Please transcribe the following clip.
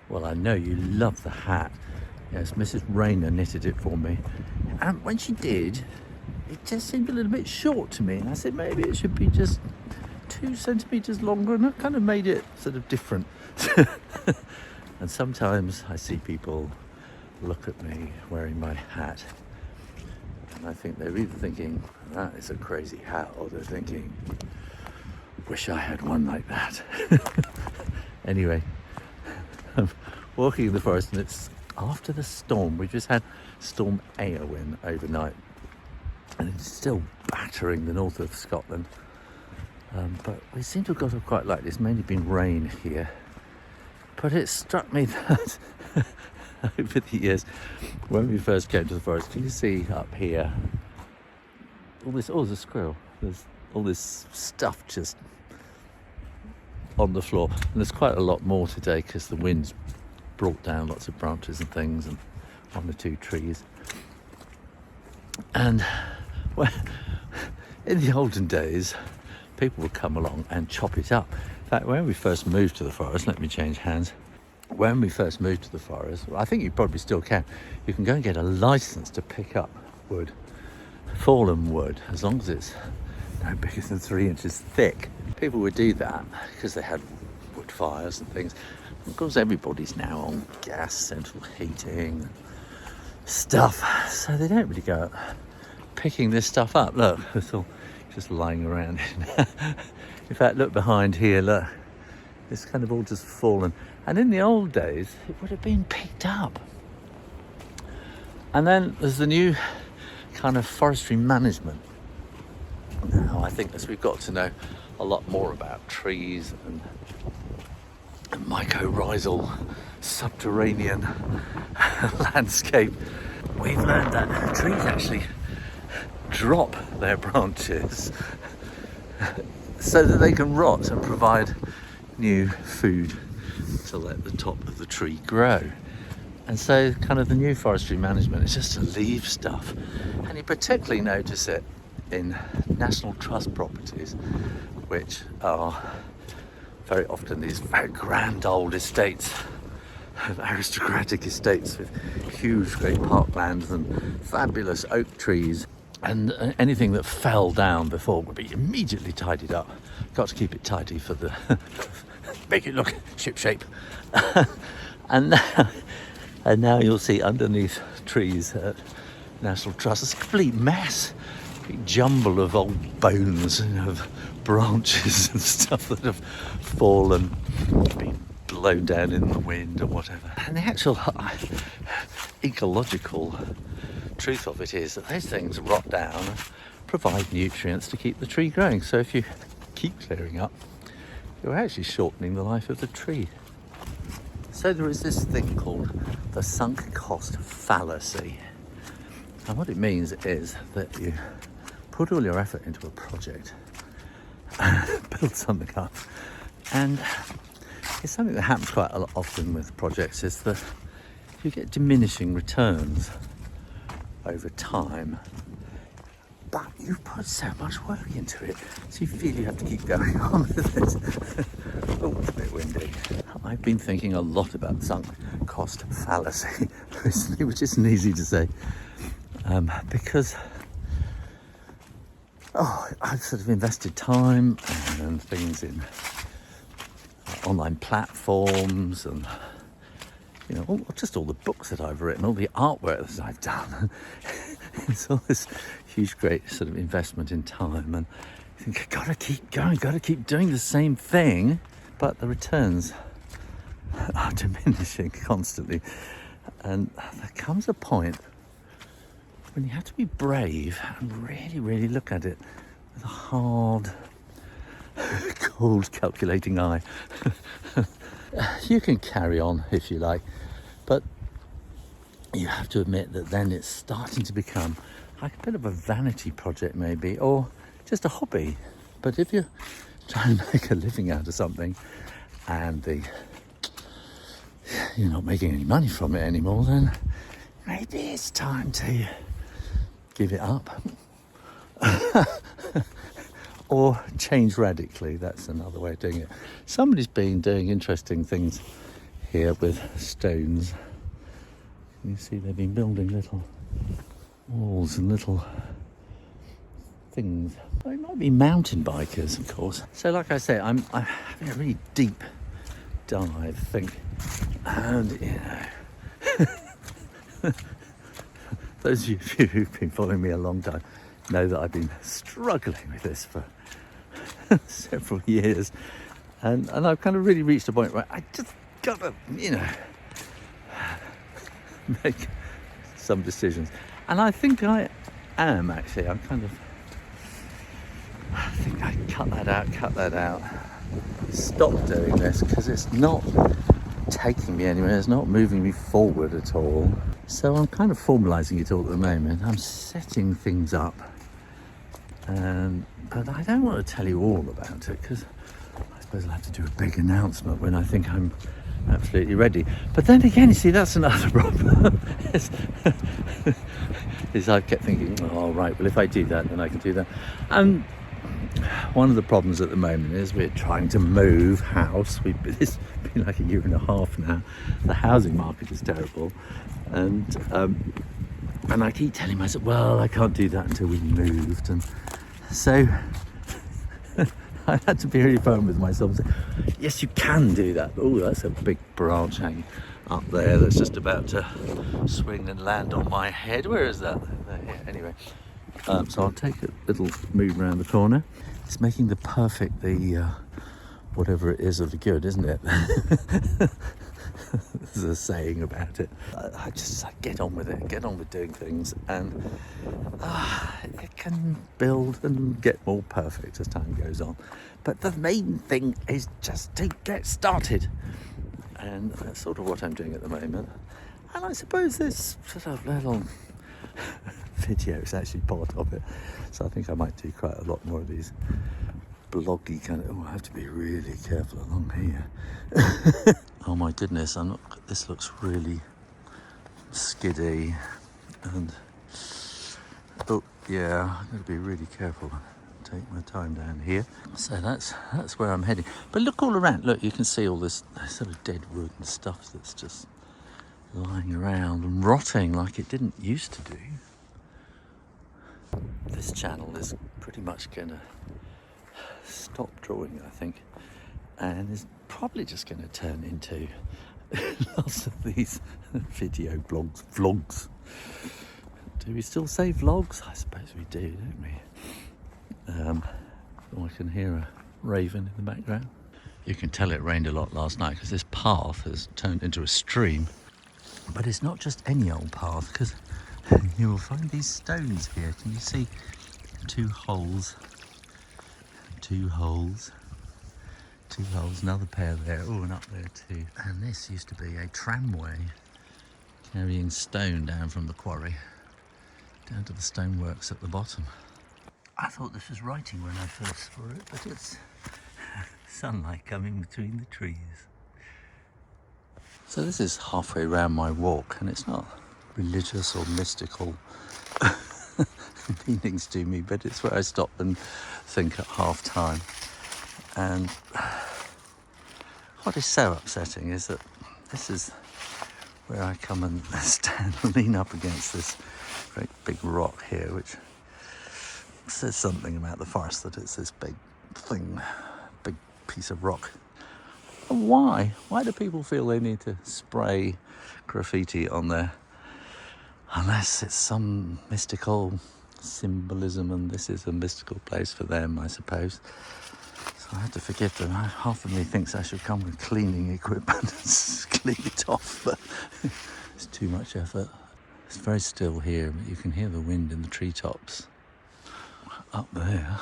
Well, I know you love the hat. Yes, Mrs. Rayner knitted it for me. And when she did, it just seemed a little bit short to me. And I said, maybe it should be just 2 centimetres longer. And that kind of made it sort of different. And sometimes I see people look at me wearing my hat. And I think they're either thinking, that is a crazy hat, or they're thinking, wish I had one like that. Anyway, I'm walking in the forest, and it's after the storm. We just had Storm Éowyn overnight, and it's still battering the north of Scotland. But we seem to have got off quite lightly. It's mainly been rain here. But it struck me that over the years, when we first came to the forest, can you see up here, all this, oh, there's a squirrel. There's all this stuff just on the floor. And there's quite a lot more today because the wind's brought down lots of branches and things, and 1 or 2 trees. And well, in the olden days, people would come along and chop it up. In fact, when we first moved to the forest, let me change hands. When we first moved to the forest, I think you probably still can, you can go and get a license to pick up wood, fallen wood, as long as it's no bigger than 3 inches thick. People would do that because they had wood fires and things. Of course, everybody's now on gas, central heating, stuff, so they don't really go out picking this stuff up. Look, it's all just lying around. In fact, look behind here, look, it's kind of all just fallen. And in the old days, it would have been picked up. And then there's the new kind of forestry management. Now, I think as we've got to know a lot more about trees and mycorrhizal subterranean landscape, we've learned that trees actually drop their branches so that they can rot and provide new food to let the top of the tree grow. And so kind of the new forestry management is just to leave stuff, and you particularly notice it in National Trust properties, which are very often these very grand old estates, aristocratic estates with huge great parklands and fabulous oak trees. And anything that fell down before would be immediately tidied up. Got to keep it tidy for the make it look shipshape. and now you'll see underneath trees at National Trust, it's a complete mess, a big jumble of old bones and of branches and stuff that have fallen, been blown down in the wind or whatever. And the actual ecological truth of it is that those things rot down and provide nutrients to keep the tree growing. So if you keep clearing up, you're actually shortening the life of the tree. So there is this thing called the sunk cost fallacy. And what it means is that you put all your effort into a project, build something up, and it's something that happens quite a lot often with projects, is that you get diminishing returns over time, but you put so much work into it, so you feel you have to keep going on with it. Oh, it's a bit windy. I've been thinking a lot about sunk cost fallacy recently, which isn't easy to say, because I've sort of invested time and things in online platforms, and just all the books that I've written, all the artwork that I've done. It's all this huge, great sort of investment in time, and you think, I've got to keep going, got to keep doing the same thing, but the returns are diminishing constantly. And there comes a point when you have to be brave and really, really look at it with a hard, cold, calculating eye. You can carry on if you like, but you have to admit that then it's starting to become like a bit of a vanity project maybe, or just a hobby. But if you're trying to make a living out of something and you're not making any money from it anymore, then maybe it's time to give it up. Or change radically. That's another way of doing it. Somebody's been doing interesting things here with stones. You see they've been building little walls and little things. They might be mountain bikers, of course. So like I say, I'm having a really deep dive, I think. And, you know, those of you who've been following me a long time know that I've been struggling with this for several years. And I've kind of really reached a point where I just gotta, you know, make some decisions. And I think I am, actually. I think I cut that out. Stop doing this, because it's not taking me anywhere. It's not moving me forward at all. So I'm kind of formalising it all at the moment. I'm setting things up. But I don't want to tell you all about it, because I suppose I'll have to do a big announcement when I think I'm absolutely ready. But then again, you see, that's another problem. is I kept thinking, oh, right, well, if I do that, then I can do that. And one of the problems at the moment is we're trying to move house. It's been like a year and a half now. The housing market is terrible. And I keep telling myself, well, I can't do that until we've moved. And so I had to be really firm with myself. Yes, you can do that. Oh, that's a big branch hanging up there that's just about to swing and land on my head. Where is that? There, anyway, so I'll take a little move around the corner. It's making the perfect, whatever it is of the good, isn't it? There's a saying about it. I just get on with it, get on with doing things, and it can build and get more perfect as time goes on. But the main thing is just to get started. And that's sort of what I'm doing at the moment. And I suppose this sort of little video is actually part of it. So I think I might do quite a lot more of these bloggy kind of, I have to be really careful along here. Oh my goodness, this looks really skiddy. And, oh yeah, I'm going to be really careful. Take my time down here. So that's where I'm heading. But look all around. Look, you can see all this sort of dead wood and stuff that's just lying around and rotting like it didn't used to do. This channel is pretty much going to stop drawing, I think, and is probably just going to turn into lots of these video vlogs. Do we still say vlogs? I suppose we do, don't we? Oh, I can hear a raven in the background. You can tell it rained a lot last night because this path has turned into a stream. But it's not just any old path, because you will find these stones here. Can you see? Two holes, another pair there, oh, and up there too. And this used to be a tramway carrying stone down from the quarry down to the stoneworks at the bottom. I thought this was writing when I first saw it, but it's sunlight coming between the trees. So this is halfway around my walk, and it's not religious or mystical meanings to me, but it's where I stop and think at half time. And what is so upsetting is that this is where I come and stand and lean up against this great big rock here, which says something about the forest, that it's this big thing, big piece of rock. And why? Why do people feel they need to spray graffiti on there? Unless it's some mystical symbolism, and this is a mystical place for them, I suppose. So I have to forgive them. Half of me thinks I should come with cleaning equipment and clean it off, but it's too much effort. It's very still here, but you can hear the wind in the treetops up there.